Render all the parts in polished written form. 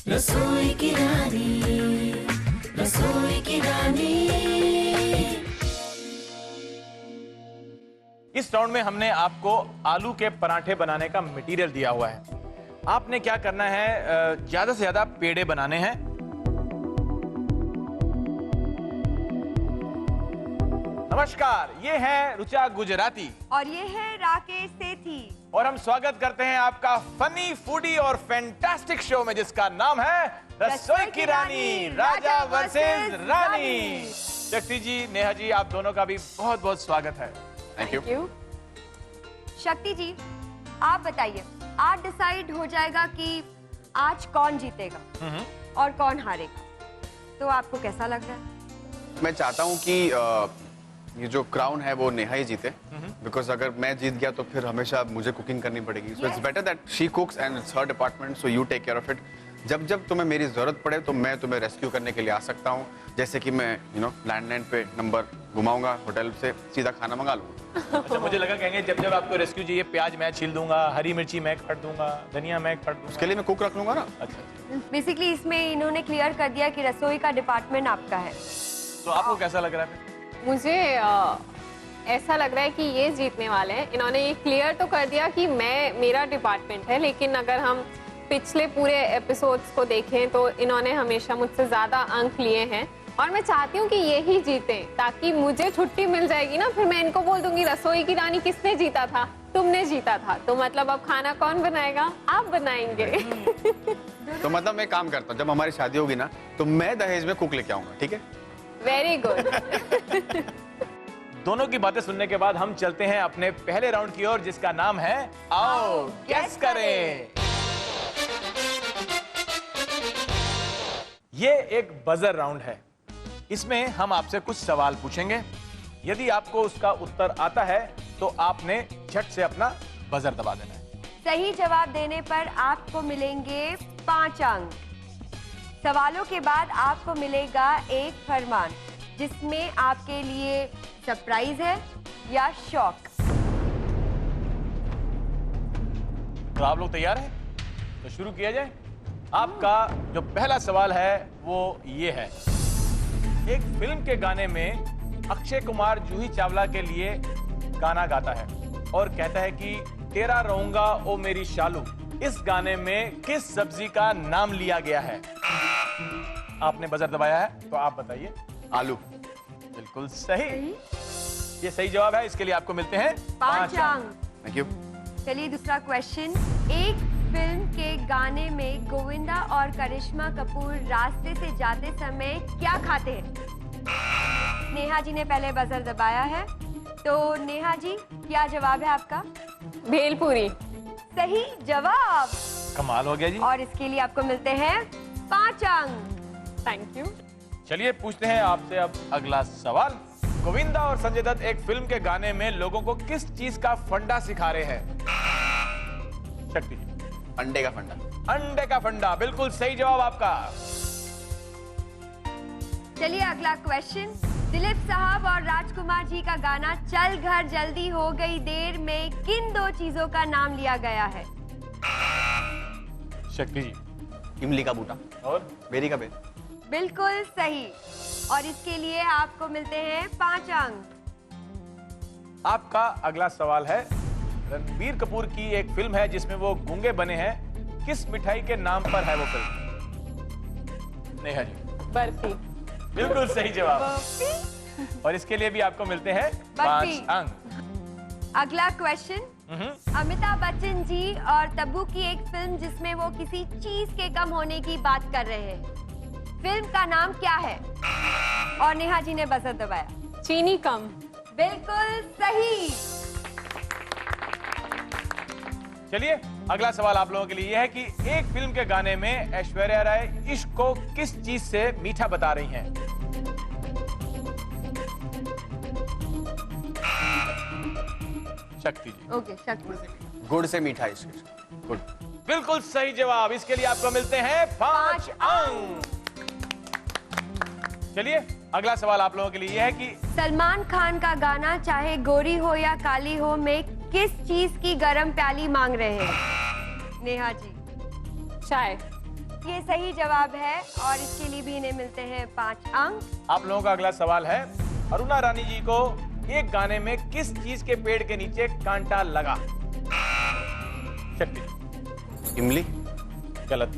रसोई की रानी, रसोई की रानी। इस राउंड में हमने आपको आलू के पराठे बनाने का मटेरियल दिया हुआ है। आपने क्या करना है, ज्यादा से ज्यादा पेड़े बनाने हैं। नमस्कार, ये है रुचा गुजराती और ये है राकेश सेठी और हम स्वागत करते हैं आपका फनी, फूडी और फैंटास्टिक शो में, जिसका नाम है रसोई की रानी, राजा वर्सेस रानी। शक्ति जी, नेहा जी, आप दोनों का भी बहुत बहुत स्वागत है। Thank you. शक्ति जी, आप बताइए, आज डिसाइड हो जाएगा कि आज कौन जीतेगा और कौन हारेगा, तो आपको कैसा लग रहा है? मैं चाहता हूँ कि ये जो क्राउन है वो नेहा ही जीते, बिकॉज अगर मैं जीत गया तो फिर हमेशा मुझे कुकिंग करनी पड़ेगी। So it's better that she cooks and it's her department, so you take care of it. जब जब तुम्हें मेरी जरूरत पड़े तो मैं तुम्हें रेस्क्यू करने के लिए आ सकता हूँ। जैसे कि मैं लैंडलाइन पे नंबर घुमाऊंगा, होटल से सीधा खाना मंगा लूंगा। अच्छा, मुझे लगा कहेंगे जब जब आपको रेस्क्यू चाहिए, प्याज मैं छील दूंगा, हरी मिर्ची मैं काट दूंगा, धनिया मैं काट दूंगा। उसके लिए मैं कुक रख लूंगा ना। अच्छा, बेसिकली इसमें इन्होंने क्लियर कर दिया कि रसोई का डिपार्टमेंट आपका है। तो आपको कैसा लग रहा है? मुझे ऐसा लग रहा है कि ये जीतने वाले हैं। इन्होंने ये क्लियर तो कर दिया कि मेरा डिपार्टमेंट है, लेकिन अगर हम पिछले पूरे एपिसोड्स को देखें तो इन्होंने हमेशा मुझसे ज़्यादा अंक लिए हैं और मैं चाहती हूँ कि ये ही जीतें, ताकि मुझे छुट्टी मिल जाएगी ना, फिर मैं इनको बोल दूंगी रसोई की रानी किसने जीता था, तुमने जीता था, तो मतलब अब खाना कौन बनाएगा? आप बनाएंगे। तो मतलब मैं काम करता हूँ, जब हमारी शादी होगी ना तो मैं दहेज में कुक लेके आऊंगा, ठीक है? Very good. दोनों की बातें सुनने के बाद हम चलते हैं अपने पहले राउंड की ओर, जिसका नाम है आओ गेस करें। ये एक बजर राउंड है। इसमें हम आपसे कुछ सवाल पूछेंगे। यदि आपको उसका उत्तर आता है तो आपने झट से अपना बजर दबा देना है। सही जवाब देने पर आपको मिलेंगे 5 अंक। सवालों के बाद आपको मिलेगा एक फरमान, जिसमें आपके लिए सरप्राइज है या शॉक। तो आप लोग तैयार हैं? तो शुरू किया जाए। आपका जो पहला सवाल है वो ये है। एक फिल्म के गाने में अक्षय कुमार जूही चावला के लिए गाना गाता है और कहता है कि तेरा रहूंगा ओ मेरी शालू। इस गाने में किस सब्जी का नाम लिया गया है? आपने बजर दबाया है, तो आप बताइए। आलू। बिल्कुल सही। ये सही जवाब है। इसके लिए आपको मिलते हैं 5 अंक। Thank you. चलिए दूसरा क्वेश्चन। एक फिल्म के गाने में गोविंदा और करिश्मा कपूर रास्ते से जाते समय क्या खाते हैं? नेहा जी ने पहले बजर दबाया है, तो नेहा जी क्या जवाब है आपका? भेलपूरी। सही जवाब। कमाल हो गया जी। और इसके लिए आपको मिलते हैं 5 अंक। Thank you. चलिए पूछते हैं आपसे अब अगला सवाल। गोविंदा और संजय दत्त एक फिल्म के गाने में लोगों को किस चीज का फंडा सिखा रहे हैं? शक्ति। अंडे का फंडा। अंडे का फंडा, बिल्कुल सही जवाब आपका। चलिए अगला क्वेश्चन। दिलीप साहब और राजकुमार जी का गाना चल घर जल्दी हो गई देर में किन 2 चीजों का नाम लिया गया है? शक्ति जी। इमली का बूटा और बेरी का बेर। बिल्कुल सही। और इसके लिए आपको मिलते हैं 5 अंक। आपका अगला सवाल है। रणबीर कपूर की एक फिल्म है जिसमें वो गूंगे बने हैं। किस मिठाई के नाम पर है वो फिल्म? नेहा जी। बर्फी। बिल्कुल सही जवाब। और इसके लिए भी आपको मिलते हैं 5 अंक। अगला क्वेश्चन। अमिताभ बच्चन जी और तब्बू की एक फिल्म जिसमें वो किसी चीज के कम होने की बात कर रहे हैं, फिल्म का नाम क्या है? और नेहा जी ने बजर दबाया। चीनी कम। बिल्कुल सही। चलिए अगला सवाल आप लोगों के लिए यह है कि एक फिल्म के गाने में ऐश्वर्या राय इश्क को किस चीज से मीठा बता रही हैं? शक्ति जी। ओके, शक्ति। गुड़ से मीठा इश्क। गुड़। बिल्कुल सही जवाब। इसके लिए आपको मिलते हैं 5 अंक। चलिए अगला सवाल आप लोगों के लिए यह है कि सलमान खान का गाना चाहे गोरी हो या काली हो में किस चीज की गरम प्याली मांग रहे हैं? नेहा जी। चाय। ये सही जवाब है और इसके लिए भी इन्हें मिलते हैं 5 अंक। आप लोगों का अगला सवाल है, अरुणा रानी जी को एक गाने में किस चीज के पेड़ के नीचे कांटा लगा? शक्ति। इमली। गलत।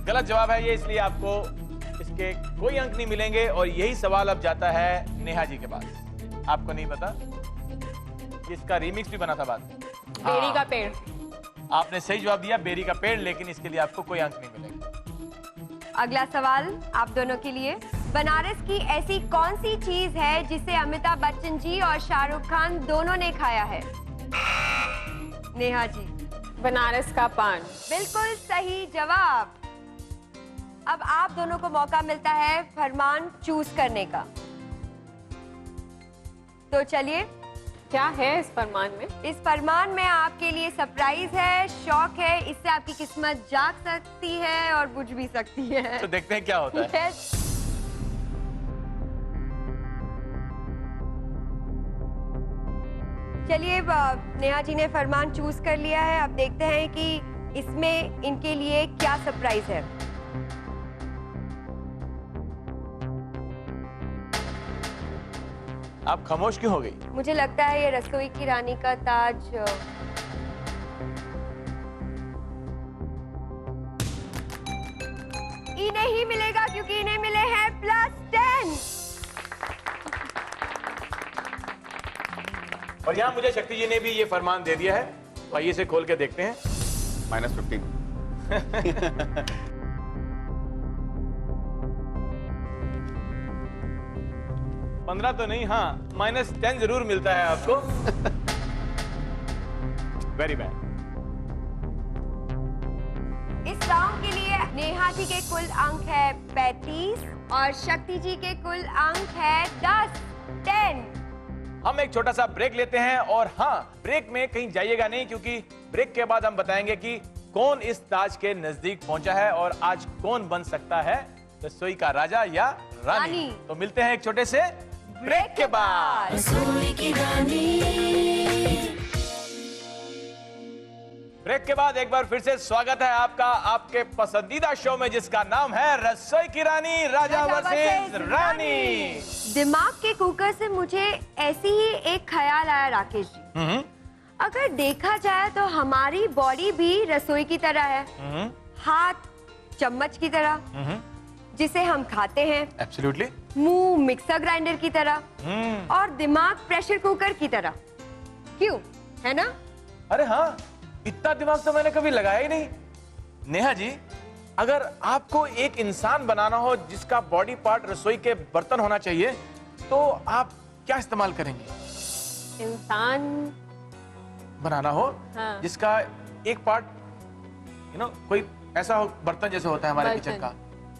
गलत जवाब है ये, इसलिए आपको इसके कोई अंक नहीं मिलेंगे और यही सवाल अब जाता है नेहा जी के पास। आपको नहीं पता, इसका रीमिक्स भी बना था बाद में। बेरी का पेड़। आपने सही जवाब दिया, बेरी का पेड़, लेकिन इसके लिए आपको कोई अंक नहीं मिलेगा। अगला सवाल आप दोनों के लिए, बनारस की ऐसी कौन सी चीज है जिसे अमिताभ बच्चन जी और शाहरुख खान दोनों ने खाया है? नेहा जी। बनारस का पान। बिल्कुल सही जवाब। अब आप दोनों को मौका मिलता है फरमान चूज करने का। तो चलिए, क्या है इस फरमान में? इस फरमान में आपके लिए सरप्राइज है, शौक है, इससे आपकी किस्मत जाग सकती है और बुझ भी सकती है। तो देखते हैं क्या होता है। Yes. चलिए, नेहा जी ने फरमान चूज कर लिया है। अब देखते हैं कि इसमें इनके लिए क्या सरप्राइज है। आप खामोश क्यों हो गई? मुझे लगता है ये रसोई की रानी का ताज इन्हें ही मिलेगा, क्योंकि इन्हें मिले हैं +10। और यहाँ मुझे शक्ति जी ने भी ये फरमान दे दिया है, तो आइए इसे खोल के देखते हैं। -15। 15 तो नहीं, हाँ -10 जरूर मिलता है आपको। Very bad. इस राउंड के लिए नेहा जी के कुल अंक है 35 और शक्ति जी के कुल अंक है 10। हम एक छोटा सा ब्रेक लेते हैं और हाँ, ब्रेक में कहीं जाइएगा नहीं, क्योंकि ब्रेक के बाद हम बताएंगे कि कौन इस ताज के नजदीक पहुंचा है और आज कौन बन सकता है रसोई का राजा या रानी। तो मिलते हैं एक छोटे से ब्रेक के बाद। रसोई की रानी। ब्रेक के बाद एक बार फिर से स्वागत है आपका आपके पसंदीदा शो में, जिसका नाम है रसोई की रानी, राजा वर्सेस रानी। दिमाग के कुकर से मुझे ऐसी ही एक ख्याल आया राकेश जी। अगर देखा जाए तो हमारी बॉडी भी रसोई की तरह है। हाथ चम्मच की तरह जिसे हम खाते हैं, एब्सोल्युटली। मुंह मिक्सर ग्राइंडर की तरह और दिमाग प्रेशर कुकर की तरह। क्यों, है ना? अरे हाँ, इतना दिमाग तो मैंने कभी लगाया ही नहीं। नेहा जी, अगर आपको एक इंसान बनाना हो जिसका बॉडी पार्ट रसोई के बर्तन होना चाहिए, तो आप क्या इस्तेमाल करेंगे? इंसान बनाना हो हाँ। जिसका एक पार्ट कोई ऐसा हो, बर्तन जैसे होता है हमारे किचन का,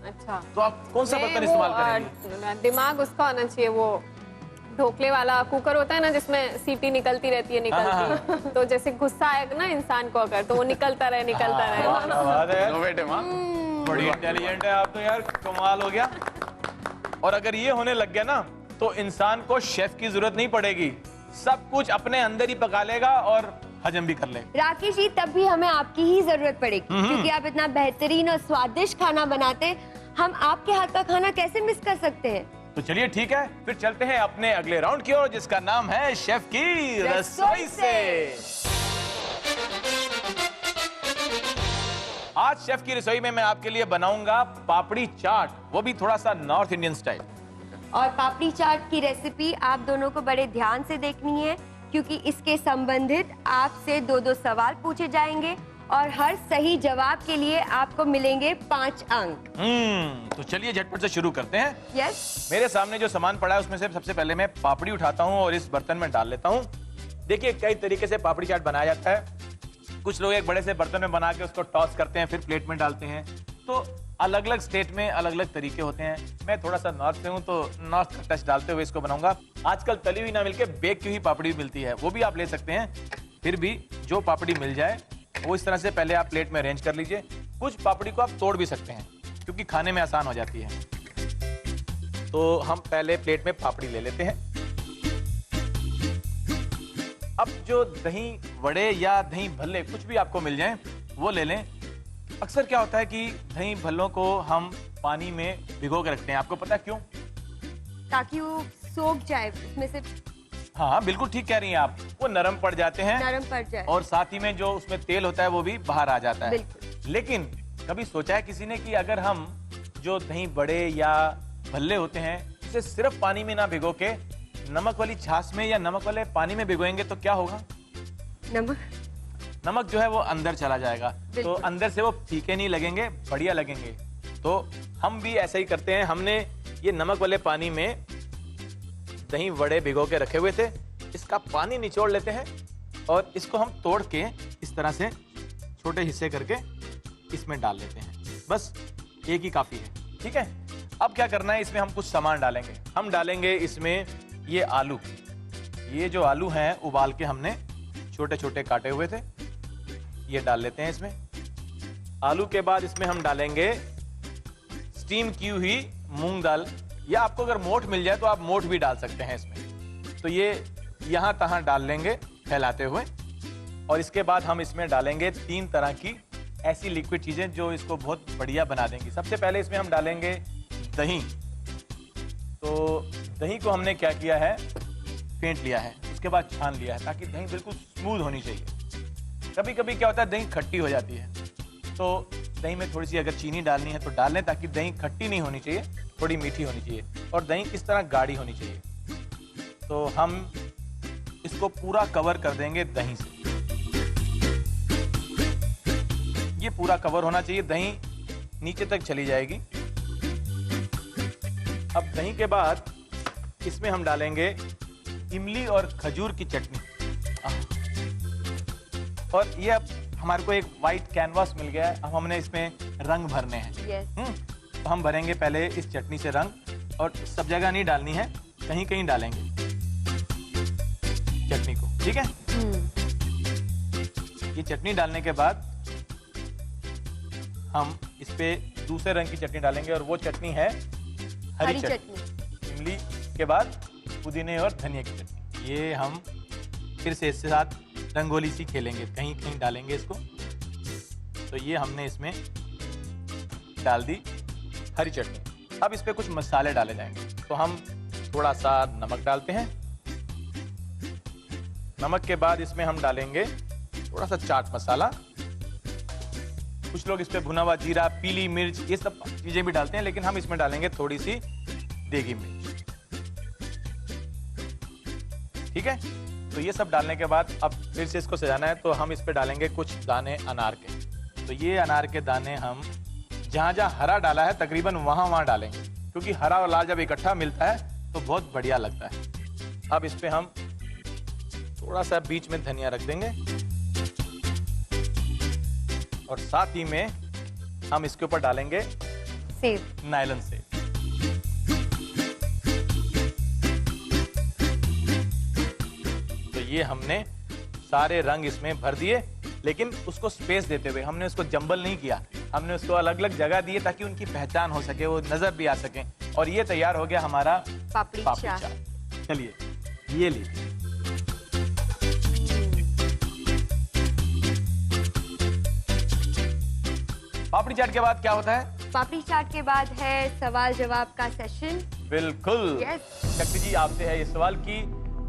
अच्छा, तो आप कौन सा बर्तन इस्तेमाल करेंगे? दिमाग उसका होना चाहिए, वो ढोकले वाला कुकर होता है ना, जिसमें सीटी निकलती रहती है, निकलती। तो जैसे गुस्सा आएगा ना इंसान को अगर, तो वो निकलता रहे। इनोवेटिव, हाँ। बड़ी इंटेलिजेंट है आप तो यार, कमाल हो गया। और अगर ये होने लग गया ना, तो इंसान को शेफ की जरूरत नहीं पड़ेगी, सब कुछ अपने अंदर ही पका लेगा और हजम भी कर लेगा। राकेश जी, तब भी हमें आपकी ही जरूरत पड़ेगी, क्योंकि आप इतना बेहतरीन और स्वादिष्ट खाना बनाते, हम आपके हाथ का खाना कैसे मिस कर सकते हैं? तो चलिए ठीक है, फिर चलते हैं अपने अगले राउंड की ओर, जिसका नाम है शेफ की रसोई से। आज शेफ की रसोई में मैं आपके लिए बनाऊंगा पापड़ी चाट, वो भी थोड़ा सा नॉर्थ इंडियन स्टाइल। और पापड़ी चाट की रेसिपी आप दोनों को बड़े ध्यान से देखनी है, क्योंकि इसके संबंधित आपसे 2-2 सवाल पूछे जाएंगे और हर सही जवाब के लिए आपको मिलेंगे 5 अंक। तो चलिए झटपट से शुरू करते हैं। यस। मेरे सामने जो सामान पड़ा है उसमें से सबसे पहले मैं पापड़ी उठाता हूं और इस बर्तन में डाल लेता हूं। देखिए, कई तरीके से पापड़ी चाट बनाया जाता है। कुछ लोग एक बड़े से बर्तन में बना के उसको टॉस करते हैं, फिर प्लेट में डालते हैं। तो अलग अलग स्टेट में अलग अलग तरीके होते हैं। मैं थोड़ा सा नॉर्थ से हूँ, तो नॉर्थ का टच डालते हुए इसको बनाऊंगा। आजकल तली हुई ना मिलके बेक की हुई पापड़ी मिलती है, वो भी आप ले सकते हैं। फिर भी जो पापड़ी मिल जाए वो इस तरह से पहले आप प्लेट में अरेंज कर लीजिए। कुछ पापड़ी को आप तोड़ भी सकते हैं, क्योंकि खाने में आसान हो जाती है। तो हम पहले प्लेट में पापड़ी ले लेते हैं। अब जो दही वड़े या दही भल्ले कुछ भी आपको मिल जाए वो ले लें। अक्सर क्या होता है कि दही भल्लों को हम पानी में भिगो के रखते हैं, आपको पता है क्यों? ताकि वो सोख जाए उसमें से, हाँ बिल्कुल ठीक कह रही हैं आप, वो नरम पड़ जाते हैं नरम पड़ जाए। और साथ ही में जो उसमें तेल होता है वो भी बाहर आ जाता है। बिल्कुल। लेकिन कभी सोचा है किसी ने कि अगर हम जो दही बड़े या भल्ले होते हैं उसे सिर्फ पानी में ना भिगो के नमक वाली छाछ में या नमक वाले पानी में भिगोएंगे तो क्या होगा? नमक जो है वो अंदर चला जाएगा, तो बिल्कुल। अंदर से वो फीके नहीं लगेंगे, बढ़िया लगेंगे। तो हम भी ऐसा ही करते हैं। हमने ये नमक वाले पानी में दही वड़े भिगो के रखे हुए थे, इसका पानी निचोड़ लेते हैं और इसको हम तोड़ के इस तरह से छोटे हिस्से करके इसमें डाल लेते हैं। बस एक ही काफी है, ठीक है। अब क्या करना है, इसमें हम कुछ सामान डालेंगे। हम डालेंगे इसमें ये आलू, ये जो आलू हैं उबाल के हमने छोटे छोटे काटे हुए थे, ये डाल लेते हैं इसमें। आलू के बाद इसमें हम डालेंगे स्टीम की हुई मूंग दाल, या आपको अगर मोठ मिल जाए तो आप मोठ भी डाल सकते हैं इसमें। तो ये यहाँ तहाँ डाल लेंगे फैलाते हुए, और इसके बाद हम इसमें डालेंगे 3 तरह की ऐसी लिक्विड चीजें जो इसको बहुत बढ़िया बना देंगी। सबसे पहले इसमें हम डालेंगे दही। तो दही को हमने क्या किया है, फेंट लिया है, उसके बाद छान लिया है ताकि दही बिल्कुल स्मूथ होनी चाहिए। कभी कभी क्या होता है दही खट्टी हो जाती है, तो दही में थोड़ी सी अगर चीनी डालनी है तो डाल लें, ताकि दही खट्टी नहीं होनी चाहिए, थोड़ी मीठी होनी चाहिए और दही इस तरह गाढ़ी होनी चाहिए। तो हम इसको पूरा कवर कर देंगे दही से, ये पूरा कवर होना चाहिए, दही नीचे तक चली जाएगी। अब दही के बाद इसमें हम डालेंगे इमली और खजूर की चटनी। और ये अब हमारे को एक वाइट कैनवास मिल गया है, अब हमने इसमें रंग भरने हैं। Yes. तो हम भरेंगे पहले इस चटनी से रंग, और सब जगह नहीं डालनी है, कहीं कहीं डालेंगे चटनी को, ठीक है। ये चटनी डालने के बाद हम इस पे दूसरे रंग की चटनी डालेंगे, और वो चटनी है हरी चटनी। इमली के बाद पुदीने और धनिया की चटनी। ये हम फिर से इसके साथ रंगोली सी खेलेंगे, कहीं कहीं डालेंगे इसको। तो ये हमने इसमें डाल दी हरी चटनी। अब इस पे कुछ मसाले डाले जाएंगे। तो हम थोड़ा सा नमक डालते हैं, नमक के बाद इसमें हम डालेंगे थोड़ा सा चाट मसाला, कुछ लोग इस पे भुना हुआ जीरा, पीली मिर्च, ये सब चीजें भी डालते हैं, लेकिन हम इसमें डालेंगे थोड़ी सी देगी मिर्च, ठीक है। तो ये सब डालने के बाद अब फिर से इसको सजाना है, तो हम इस पे डालेंगे कुछ दाने अनार के। तो ये अनार के दाने हम जहां जहां हरा डाला है तकरीबन वहां वहां डालेंगे, क्योंकि हरा और लाल जब इकट्ठा मिलता है तो बहुत बढ़िया लगता है। अब इस पे हम थोड़ा सा बीच में धनिया रख देंगे, और साथ ही में हम इसके ऊपर डालेंगे सेब, नायलन सेब। तो ये हमने सारे रंग इसमें भर दिए, लेकिन उसको स्पेस देते हुए, हमने उसको जंबल नहीं किया, हमने उसको अलग अलग जगह दिए ताकि उनकी पहचान हो सके, वो नजर भी आ सके। और ये तैयार हो गया हमारा पापड़ी चाट। चाट। चलिए ये लीजिए। पापड़ी चाट के बाद क्या होता है? पापड़ी चाट के बाद है सवाल जवाब का सेशन। बिल्कुल। Yes. शक्ति जी आपसे है ये सवाल की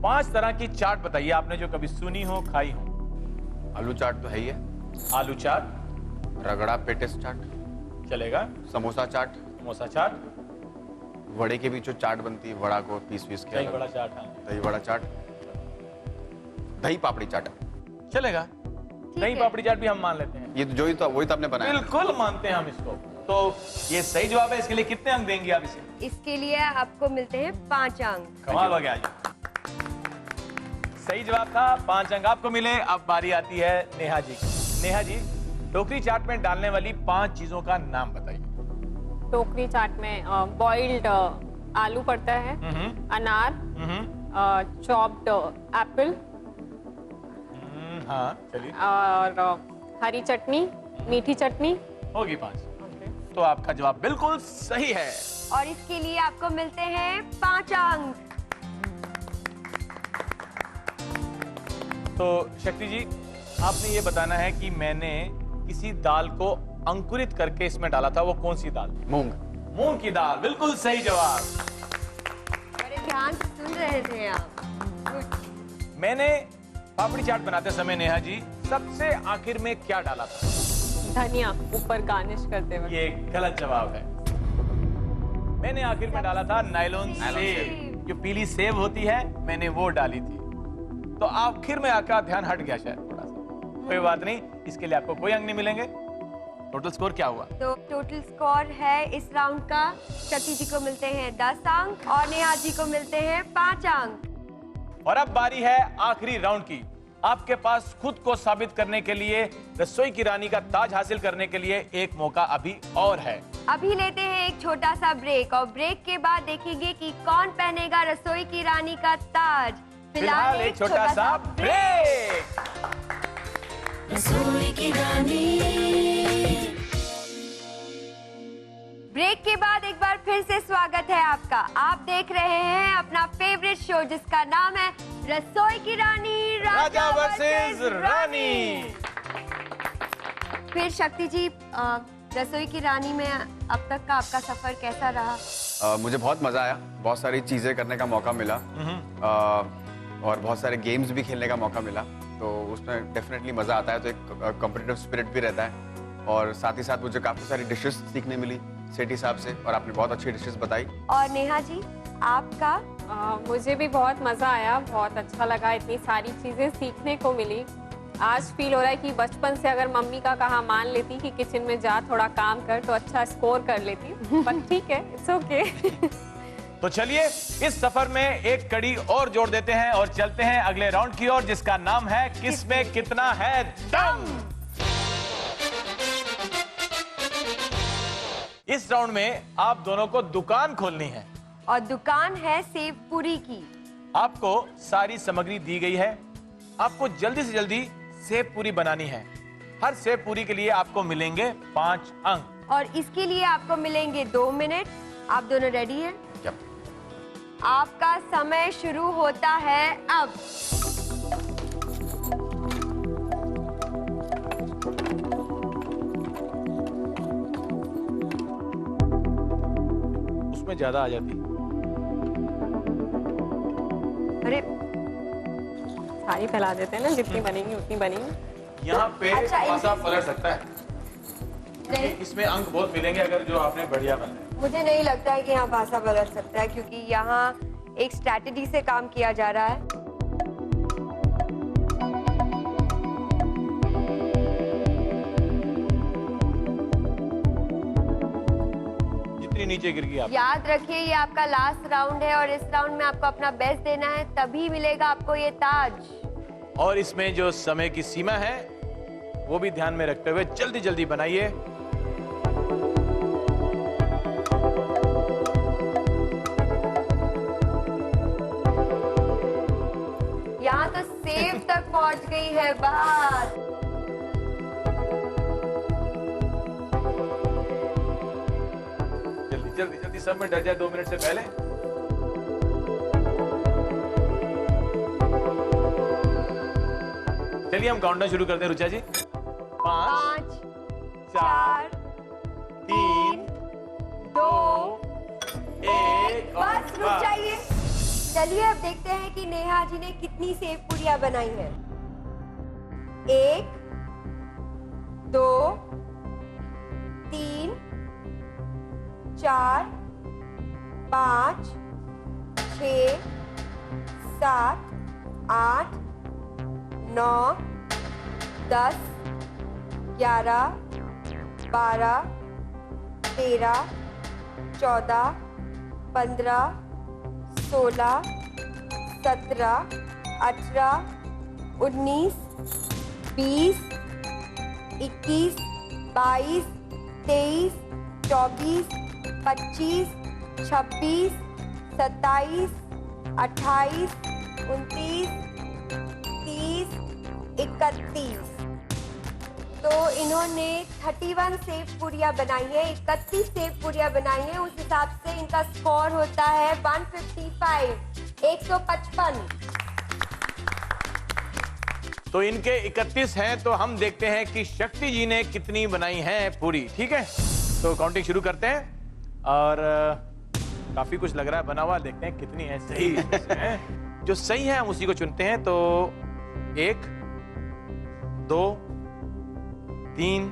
5 तरह की चाट बताइए आपने जो कभी सुनी हो, खाई हो। आलू चाट तो है ही है, आलू चाट रगड़ा पेटिस चाट, चलेगा, समोसा चाट, समोसा चाट, वड़े के बीच जो चाट बनती है, वड़ा को पीस पीस के दही अलग, बड़ा चाट, हाँ दही वड़ा चाट, दही पापड़ी चाट। चलेगा। दही है। पापड़ी चाट भी हम मान लेते हैं, ये तो वही तो आपने बनाया। बिल्कुल मानते हैं हम इसको। तो ये सही जवाब है, इसके लिए कितने अंक देंगे आप इसे? इसके लिए आपको मिलते हैं 5 अंक। कमाल हो गया जी। सही जवाब था, 5 अंक आपको मिले। अब बारी आती है नेहा जी की। नेहा जी, टोकरी चाट में डालने वाली 5 चीजों का नाम बताइए। टोकरी चाट में बॉइल्ड आलू पड़ता है, अनार, चॉप्ड एप्पल, हाँ चलिए, और हरी चटनी, मीठी चटनी। होगी 5। तो आपका जवाब बिल्कुल सही है, और इसके लिए आपको मिलते हैं 5 अंक। तो शक्ति जी आपने ये बताना है कि मैंने किसी दाल को अंकुरित करके इसमें डाला था, वो कौन सी दाल? मूंग। मूंग की दाल, बिल्कुल सही जवाब। बड़े ध्यान से सुन रहे थे आप। Good. मैंने पापड़ी चाट बनाते समय नेहा जी सबसे आखिर में क्या डाला था? धनिया ऊपर गार्निश करते हुए। ये गलत जवाब है। मैंने आखिर में डाला था नायलॉन नायलॉन सेब, सेब। जो पीली सेब होती है, मैंने वो डाली थी। तो आखिर में आपका ध्यान हट गया शायद थोड़ा सा। कोई बात नहीं, इसके लिए आपको कोई अंक नहीं मिलेंगे। टोटल स्कोर क्या हुआ? तो टोटल स्कोर है इस राउंड का, शक्ति जी को मिलते हैं 10 अंक और नेहा जी को मिलते हैं 5 अंक। और अब बारी है आखिरी राउंड की। आपके पास खुद को साबित करने के लिए, रसोई की रानी का ताज हासिल करने के लिए एक मौका अभी और है। अभी लेते हैं एक छोटा सा ब्रेक और ब्रेक के बाद देखेंगे कि कौन पहनेगा रसोई की रानी का ताज। फिलहाल एक छोटा सा ब्रेक। रसोई की रानी। ब्रेक के बाद एक बार फिर से स्वागत है आपका। आप देख रहे हैं अपना फेवरेट शो जिसका नाम है रसोई की रानी राजा वर्सेस रानी। फिर शक्ति जी, रसोई की रानी में अब तक का आपका सफर कैसा रहा? मुझे बहुत मजा आया, बहुत सारी चीजें करने का मौका मिला और बहुत सारे गेम्स भी खेलने का मौका मिला, तो उसमें डेफिनेटली मजा आता है। तो एक कॉम्पिटिटिव स्पिरिट भी रहता है और साथ ही साथ मुझे काफी सारी डिशेस सीखने मिली सेठी साहब से और आपने बहुत अच्छी डिशेस बताई। और नेहा जी आपका? मुझे भी बहुत मजा आया, बहुत अच्छा लगा, इतनी सारी चीजें सीखने को मिली। आज फील हो रहा है कि बचपन से अगर मम्मी का कहा मान लेती कि किचन में जा थोड़ा काम कर तो अच्छा स्कोर कर लेती, पर ठीक है, इट्स ओके। तो चलिए इस सफर में एक कड़ी और जोड़ देते हैं और चलते हैं अगले राउंड की ओर, जिसका नाम है किसमें कितना है दम। इस राउंड में आप दोनों को दुकान खोलनी है और दुकान है सेव पूरी की। आपको सारी सामग्री दी गई है, आपको जल्दी से जल्दी सेव पूरी बनानी है। हर सेव पूरी के लिए आपको मिलेंगे 5 अंक और इसके लिए आपको मिलेंगे 2 मिनट। आप दोनों रेडी हैं? Yep. आपका समय शुरू होता है अब। उसमें ज्यादा आ जाती। अरे सारी फैला देते हैं ना, जितनी बनेंगी उतनी बनेंगी। यहाँ पे अच्छा, पासा पलट सकता है। नहीं, इसमें अंक बहुत मिलेंगे अगर जो आपने बढ़िया बनाया। मुझे नहीं लगता है कि यहाँ भाषा बदल सकता है, क्योंकि यहाँ एक स्ट्रैटेजी से काम किया जा रहा है। जितनी नीचे गिर गई आप। याद रखिए ये आपका लास्ट राउंड है और इस राउंड में आपको अपना बेस्ट देना है, तभी मिलेगा आपको ये ताज। और इसमें जो समय की सीमा है वो भी ध्यान में रखते हुए जल्दी जल्दी बनाइए। यहाँ तो सेव तक पहुँच गई है बात। जल्दी जल्दी जल्दी सब में डर जाए 2 मिनट से पहले। चलिए हम काउंटडाउन शुरू करते हैं रुचा जी। 5 5 4 3 2 1 बस रुक जाइए। चलिए अब देखते हैं कि नेहा जी ने कितनी सेव पूरियां बनाई हैं। 1 2 3 4 5 6 7 8 9 10 11 12 13 14 15 16 17 18 19 20 21 22 23 24 25 26 27 28 29 30 31। तो इन्होंने 31 सेव पूरियां बनाई है, 31 सेव पूरियां बनाई है। उस हिसाब से इनका स्कोर होता है 155, 155। तो इनके 31 हैं, तो हम देखते हैं कि शक्ति जी ने कितनी बनाई हैं पूरी। ठीक है, तो काउंटिंग शुरू करते हैं और काफी कुछ लग रहा है बना हुआ, देखते हैं कितनी है सही है। जो सही है हम उसी को चुनते हैं। तो 1 2 3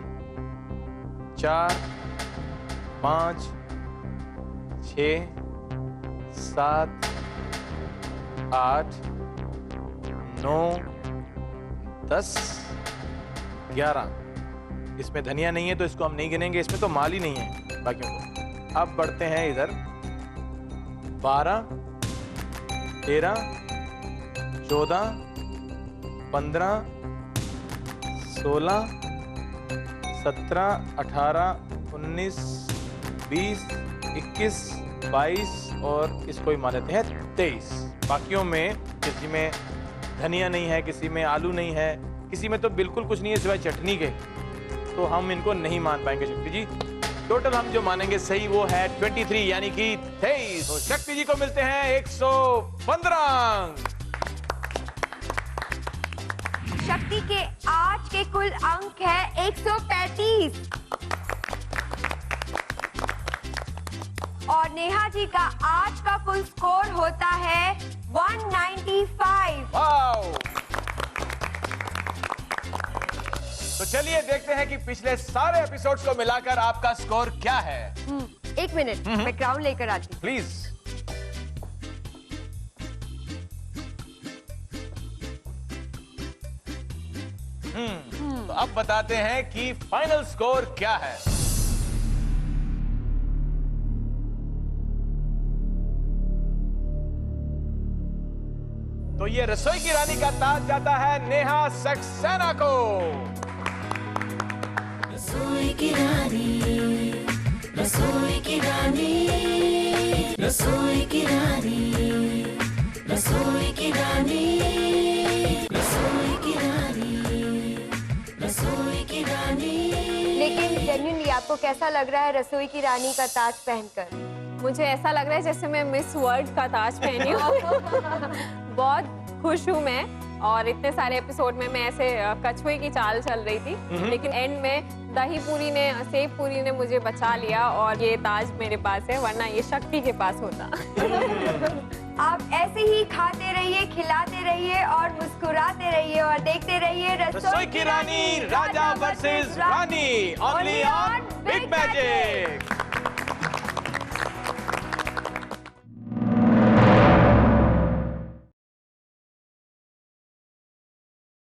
4 5 6 7 8 9 10 11। इसमें धनिया नहीं है तो इसको हम नहीं गिनेंगे, इसमें तो माल ही नहीं है बाकियों को। अब बढ़ते हैं इधर 12 13 14 15 16 17 18 19 20 21 22 और इसको ही मान लेते हैं 23। बाकियों में किसी में धनिया नहीं है, किसी में आलू नहीं है, किसी में तो बिल्कुल कुछ नहीं है सिवाय चटनी के, तो हम इनको नहीं मान पाएंगे शक्ति जी। टोटल हम जो मानेंगे सही वो है 23 यानी कि 23। तो शक्ति जी को मिलते हैं 115 अंक। शक्ति के आज के कुल अंक है 135 और नेहा जी का आज का कुल स्कोर होता है 195। वाओ! तो चलिए देखते हैं कि पिछले सारे एपिसोड्स को मिलाकर आपका स्कोर क्या है। 1 मिनट, मैं क्राउन लेकर आती हूँ। प्लीज। तो अब बताते हैं कि फाइनल स्कोर क्या है। तो ये रसोई की रानी का ताज जाता है नेहा सक्सेना को। रसोई की रानी, रसोई की रानी, रसोई की रानी, रसोई की रानी, रसोई की रानी, रसोई की रानी। लेकिन जेन्युइनली आपको कैसा लग रहा है रसोई की रानी का ताज पहनकर? मुझे ऐसा लग रहा है जैसे मैं मिस वर्ल्ड का ताज पहनी हूँ। बहुत खुश हूँ मैं, और इतने सारे एपिसोड में मैं ऐसे कछुए की चाल चल रही थी, लेकिन एंड में दही पूरी ने, सेव पूरी ने मुझे बचा लिया और ये ताज मेरे पास है, वरना ये शक्ति के पास होता। आप ऐसे ही खाते रहिए, खिलाते रहिए और मुस्कुराते रहिए और देखते रहिए रसोई की रानी राजा वर्सेस रानी, ओनली ऑन बिग मैजिक।